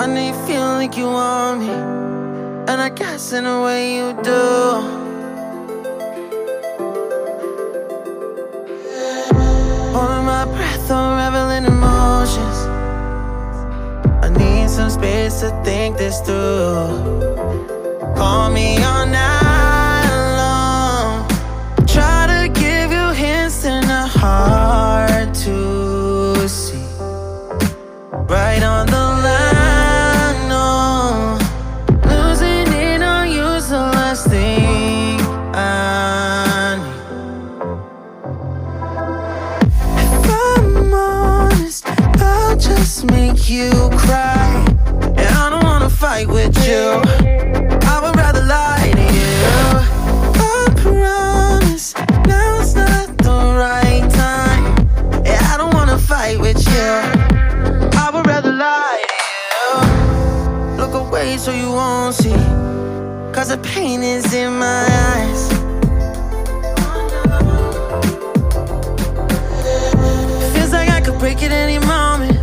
I know you feel like you want me, and I guess in a way you do. Holding my breath, unraveling emotions. I need some space to think this through. Call me all night long. Try to give you hints and a hard to see. Right on the line, no. Losing it on you so just make you cry. And I don't wanna fight with you. I would rather lie to you. I promise now's not the right time. Yeah, I don't wanna fight with you. I would rather lie to you. Look away so you won't see, 'cause the pain is in my eyes. Feels like I could break it any moment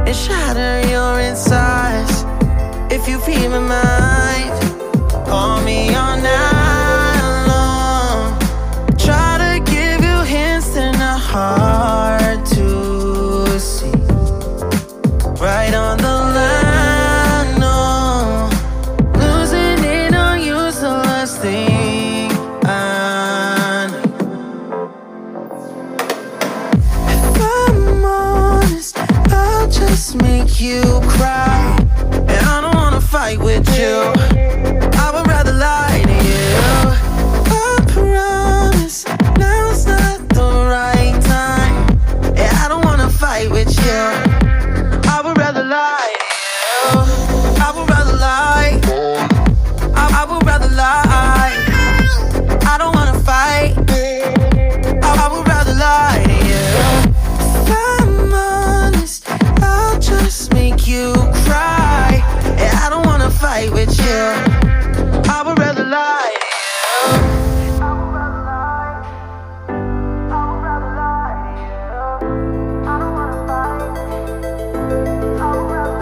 and shatter your insides. If you read my mind, call me all night long. Try to give you hints that are hard to see. Right on the line, no. Losing it on you's the last thing I know. If I'm honest, I'll just make you cry. And I don't wanna fight with you. I would rather lie to you. I promise now's not the right time. Yeah, I don't wanna fight with you. I would rather lie to you. I would rather lie. I would rather lie. I don't wanna fight. I would rather lie to you. If I'm honest, I'll just make you cry. Yeah, I don't wanna fight with you. I would rather lie to you.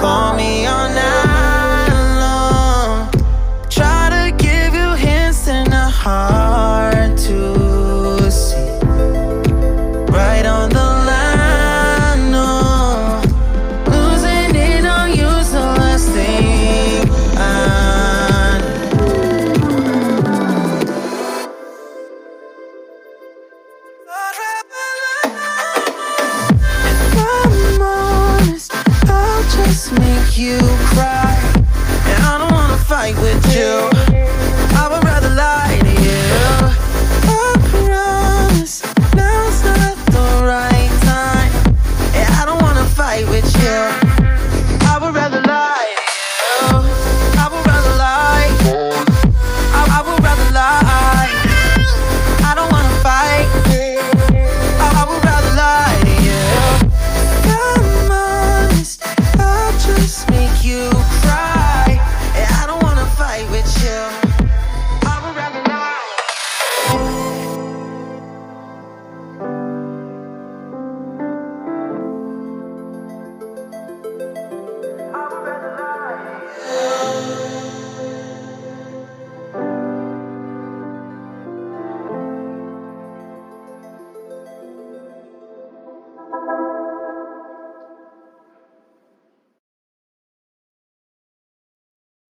Call me all night long. Try to give you hints that are hard to see. Right on the line, no. Losing it on you's the last thing I If I'm honest, I'll just make you cry. And I don't wanna fight with you.